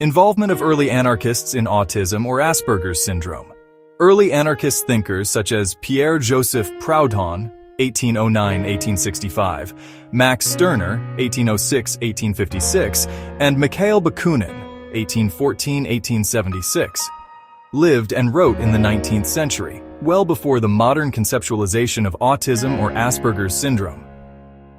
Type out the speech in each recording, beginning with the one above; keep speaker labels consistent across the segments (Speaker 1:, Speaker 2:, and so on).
Speaker 1: Involvement of early anarchists in autism or Asperger's syndrome. Early anarchist thinkers such as Pierre-Joseph Proudhon, 1809-1865, Max Stirner, 1806-1856, and Mikhail Bakunin, 1814-1876, lived and wrote in the 19th century, well before the modern conceptualization of autism or Asperger's syndrome.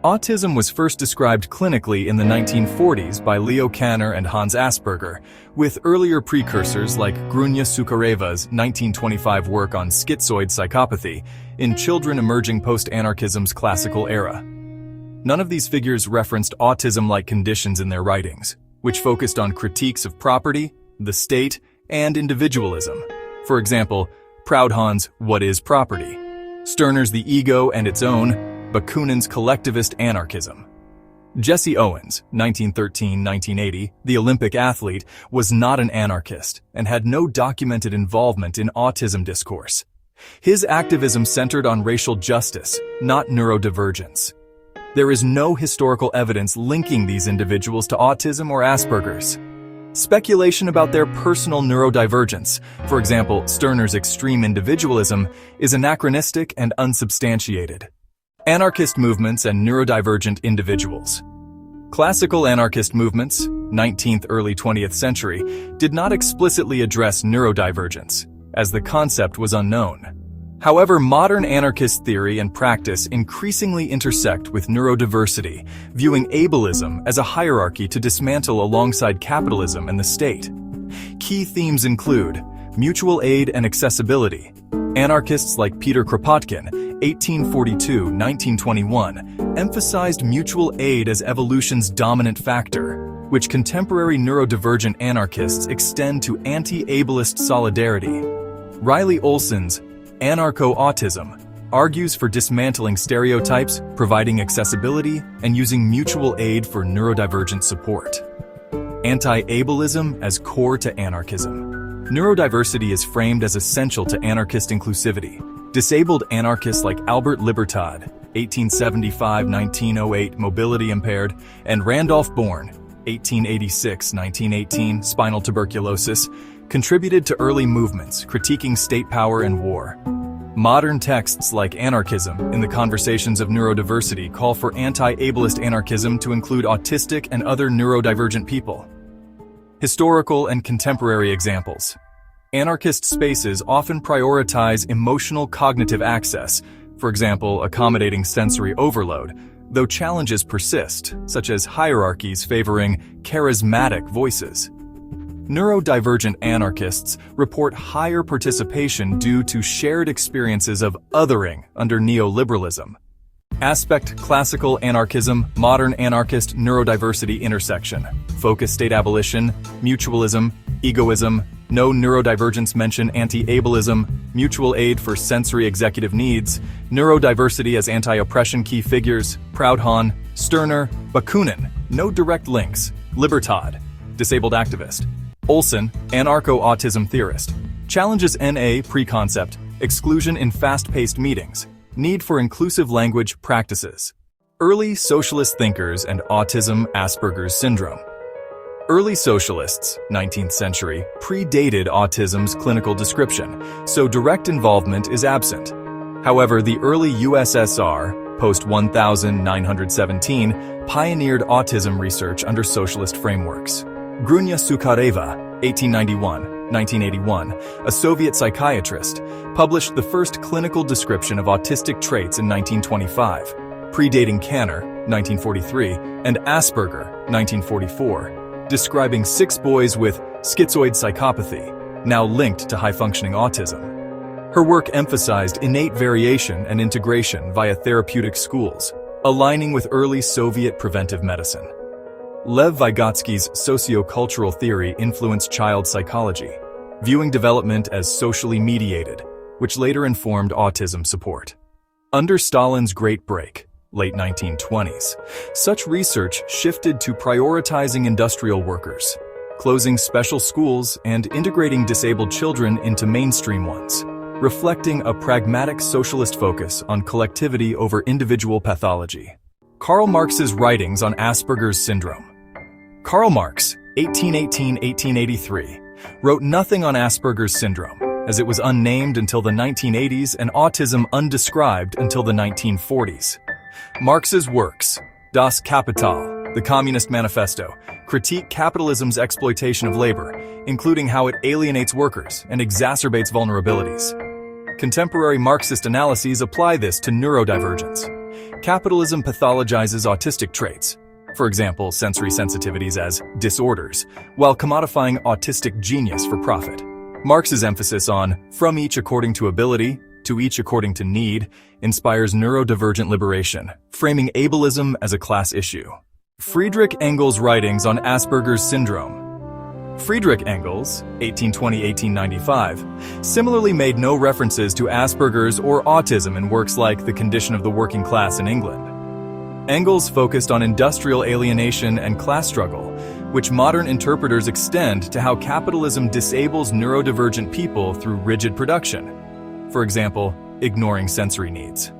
Speaker 1: Autism was first described clinically in the 1940s by Leo Kanner and Hans Asperger, with earlier precursors like Grunya Sukareva's 1925 work on schizoid psychopathy in children emerging post-anarchism's classical era. None of these figures referenced autism-like conditions in their writings, which focused on critiques of property, the state, and individualism. For example, Proudhon's What is Property? Stirner's The Ego and Its Own, Bakunin's Collectivist Anarchism. Jesse Owens, 1913-1980, the Olympic athlete, was not an anarchist and had no documented involvement in autism discourse. His activism centered on racial justice, not neurodivergence. There is no historical evidence linking these individuals to autism or Asperger's. Speculation about their personal neurodivergence, for example, Stirner's extreme individualism, is anachronistic and unsubstantiated. Anarchist movements and neurodivergent individuals. Classical anarchist movements, 19th early 20th century, did not explicitly address neurodivergence, as the concept was unknown. However, modern anarchist theory and practice increasingly intersect with neurodiversity, viewing ableism as a hierarchy to dismantle alongside capitalism and the state. Key themes include mutual aid and accessibility. Anarchists like Peter Kropotkin, 1842-1921, emphasized mutual aid as evolution's dominant factor, which contemporary neurodivergent anarchists extend to anti-ableist solidarity. Riley Olson's Anarcho-Autism argues for dismantling stereotypes, providing accessibility, and using mutual aid for neurodivergent support. Anti-ableism as core to anarchism. Neurodiversity is framed as essential to anarchist inclusivity. Disabled anarchists like Albert Libertad, 1875-1908, mobility impaired, and Randolph Bourne, 1886-1918, spinal tuberculosis, contributed to early movements critiquing state power and war. Modern texts like Anarchism in the Conversations of Neurodiversity call for anti-ableist anarchism to include autistic and other neurodivergent people. Historical and contemporary examples. Anarchist spaces often prioritize emotional cognitive access, for example, accommodating sensory overload, though challenges persist, such as hierarchies favoring charismatic voices. Neurodivergent anarchists report higher participation due to shared experiences of othering under neoliberalism. Aspect classical anarchism, modern anarchist neurodiversity intersection. Focus state abolition, mutualism, egoism, no neurodivergence mention anti-ableism, mutual aid for sensory executive needs, neurodiversity as anti-oppression key figures, Proudhon, Stirner, Bakunin, no direct links, Libertad, disabled activist. Olson, anarcho-autism theorist, challenges NA preconcept, exclusion in fast-paced meetings, need for inclusive language practices. Early socialist thinkers and autism Asperger's syndrome. Early socialists, 19th century, predated autism's clinical description, so direct involvement is absent. However, the early USSR, post-1917, pioneered autism research under socialist frameworks. Grunya Sukareva, 1891-1981, a Soviet psychiatrist, published the first clinical description of autistic traits in 1925, predating Kanner, 1943, and Asperger, 1944, describing 6 boys with schizoid psychopathy, now linked to high-functioning autism. Her work emphasized innate variation and integration via therapeutic schools, aligning with early Soviet preventive medicine. Lev Vygotsky's sociocultural theory influenced child psychology, viewing development as socially mediated, which later informed autism support. Under Stalin's Great Break, late 1920s, such research shifted to prioritizing industrial workers, closing special schools and integrating disabled children into mainstream ones, reflecting a pragmatic socialist focus on collectivity over individual pathology. Karl Marx's writings on Asperger's syndrome. Karl Marx, 1818–1883, wrote nothing on Asperger's syndrome, as it was unnamed until the 1980s and autism undescribed until the 1940s. Marx's works, Das Kapital, The Communist Manifesto, critique capitalism's exploitation of labor, including how it alienates workers and exacerbates vulnerabilities. Contemporary Marxist analyses apply this to neurodivergence. Capitalism pathologizes autistic traits, for example, sensory sensitivities as disorders, while commodifying autistic genius for profit. Marx's emphasis on from each according to ability to each according to need inspires neurodivergent liberation, framing ableism as a class issue. Friedrich Engels' writings on Asperger's syndrome. Friedrich Engels, 1820–1895, similarly made no references to Asperger's or autism in works like The Condition of the Working Class in England. Engels focused on industrial alienation and class struggle, which modern interpreters extend to how capitalism disables neurodivergent people through rigid production, for example, ignoring sensory needs.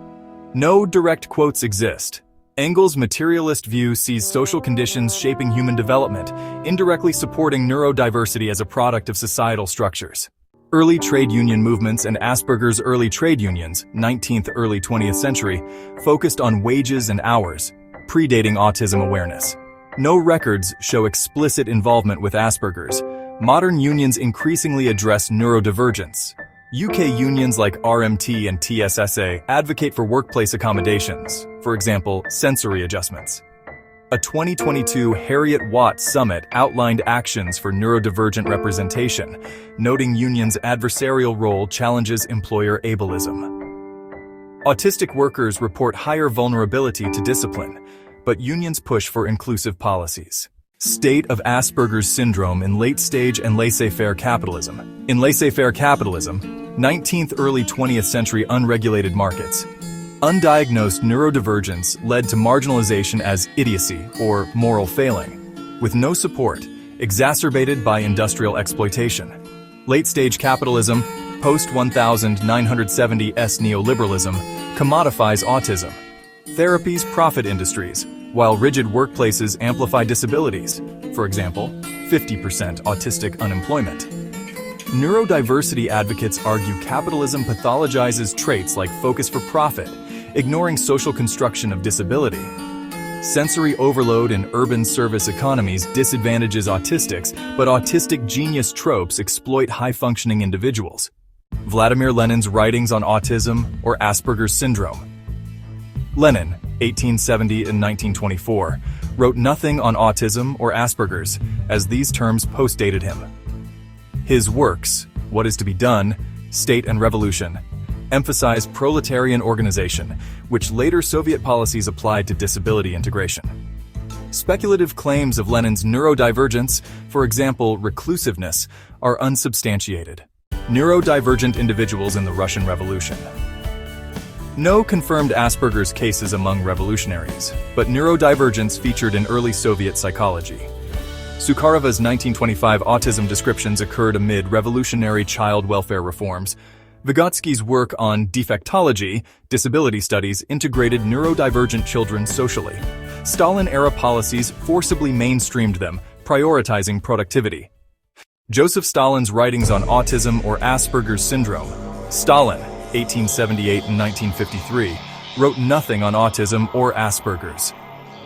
Speaker 1: No direct quotes exist. Engels' materialist view sees social conditions shaping human development, indirectly supporting neurodiversity as a product of societal structures. Early trade union movements and Asperger's early trade unions, 19th – early 20th century, focused on wages and hours, predating autism awareness. No records show explicit involvement with Asperger's. Modern unions increasingly address neurodivergence. UK unions like RMT and TSSA advocate for workplace accommodations, for example, sensory adjustments. A 2022 Harriet Watt Summit outlined actions for neurodivergent representation, noting unions' adversarial role challenges employer ableism. Autistic workers report higher vulnerability to discipline, but unions push for inclusive policies. State of Asperger's syndrome in late-stage and laissez-faire capitalism. In laissez-faire capitalism, 19th – early 20th century unregulated markets, undiagnosed neurodivergence led to marginalization as idiocy or moral failing, with no support, exacerbated by industrial exploitation. Late-stage capitalism, post-1970s neoliberalism, commodifies autism. Therapies profit industries, while rigid workplaces amplify disabilities, for example, 50% autistic unemployment. Neurodiversity advocates argue capitalism pathologizes traits like focus for profit, ignoring social construction of disability. Sensory overload in urban service economies disadvantages autistics, but autistic genius tropes exploit high-functioning individuals. Vladimir Lenin's writings on autism or Asperger's syndrome. Lenin, 1870 and 1924, wrote nothing on autism or Asperger's, as these terms postdated him. His works, What is to be Done, State and Revolution, emphasize proletarian organization, which later Soviet policies applied to disability integration. Speculative claims of Lenin's neurodivergence, for example, reclusiveness, are unsubstantiated. Neurodivergent individuals in the Russian Revolution. No confirmed Asperger's cases among revolutionaries, but neurodivergence featured in early Soviet psychology. Sukharova's 1925 autism descriptions occurred amid revolutionary child welfare reforms. Vygotsky's work on defectology, disability studies, integrated neurodivergent children socially. Stalin-era policies forcibly mainstreamed them, prioritizing productivity. Joseph Stalin's writings on autism or Asperger's syndrome. Stalin, 1878 and 1953, wrote nothing on autism or Asperger's.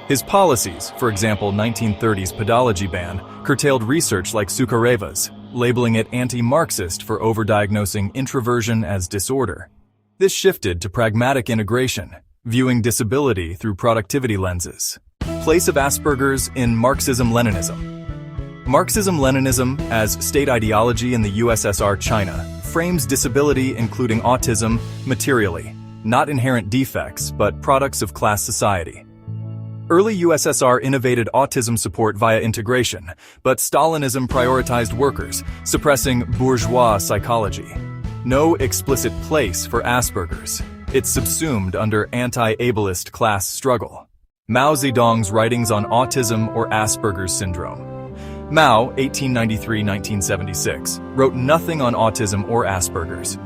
Speaker 1: His policies, for example 1930s pedology ban, curtailed research like Sukharova's, labeling it anti-Marxist for overdiagnosing introversion as disorder. This shifted to pragmatic integration, viewing disability through productivity lenses. Place of Asperger's in Marxism-Leninism. Marxism-Leninism, as state ideology in the USSR China, frames disability, including autism, materially, not inherent defects, but products of class society. Early USSR innovated autism support via integration, but Stalinism prioritized workers, suppressing bourgeois psychology. No explicit place for Asperger's. It's subsumed under anti-ableist class struggle. Mao Zedong's writings on autism or Asperger's syndrome. Mao, 1893–1976, wrote nothing on autism or Asperger's.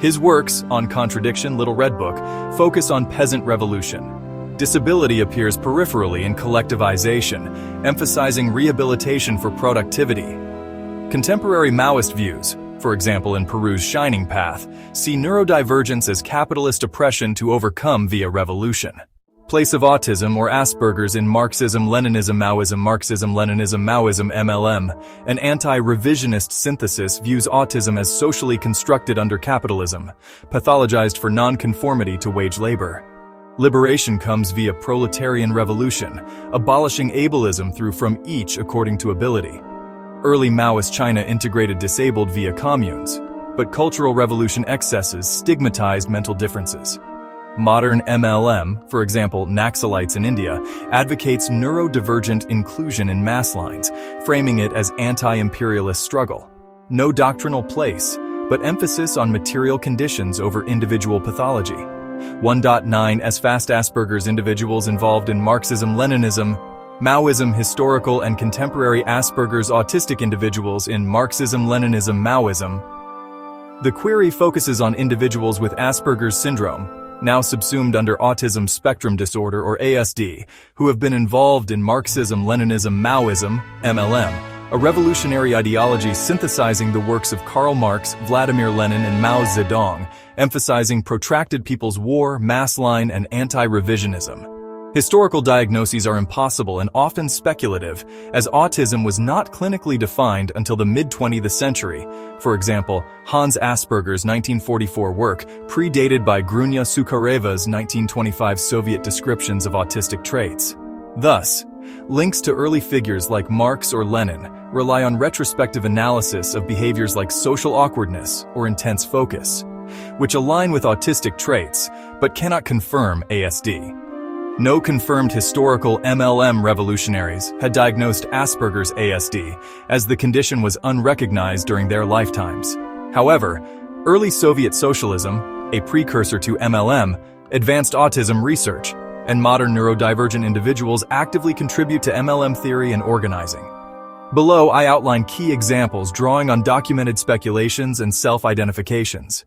Speaker 1: His works, on Contradiction, Little Red Book, focus on peasant revolution, Disability appears peripherally in collectivization, emphasizing rehabilitation for productivity. Contemporary Maoist views, for example in Peru's Shining Path, see neurodivergence as capitalist oppression to overcome via revolution. Place of autism or Aspergers in Marxism, Leninism, Maoism, Marxism, Leninism, Maoism, MLM. An anti-revisionist synthesis views autism as socially constructed under capitalism, pathologized for non-conformity to wage labor. Liberation comes via proletarian revolution, abolishing ableism through from each according to ability. Early Maoist China integrated disabled via communes, but Cultural Revolution excesses stigmatized mental differences. Modern MLM, for example Naxalites in India, advocates neurodivergent inclusion in mass lines, framing it as anti-imperialist struggle. No doctrinal place, but emphasis on material conditions over individual pathology. 1.9 as fast Aspergers individuals involved in Marxism-Leninism, Maoism historical and contemporary Asperger's autistic individuals in Marxism-Leninism Maoism. The query focuses on individuals with Asperger's syndrome, now subsumed under autism spectrum disorder or ASD, who have been involved in Marxism-Leninism Maoism, MLM, a revolutionary ideology synthesizing the works of Karl Marx, Vladimir Lenin and Mao Zedong, emphasizing protracted people's war, mass line and anti-revisionism. Historical diagnoses are impossible and often speculative, as autism was not clinically defined until the mid-20th century. For example, Hans Asperger's 1944 work, predated by Grunya Sukhareva's 1925 Soviet descriptions of autistic traits. Thus, links to early figures like Marx or Lenin rely on retrospective analysis of behaviors like social awkwardness or intense focus, which align with autistic traits but cannot confirm ASD. No confirmed historical MLM revolutionaries had diagnosed Asperger's ASD, as the condition was unrecognized during their lifetimes. However, early Soviet socialism, a precursor to MLM, advanced autism research, and modern neurodivergent individuals actively contribute to MLM theory and organizing. Below, I outline key examples drawing on documented speculations and self-identifications.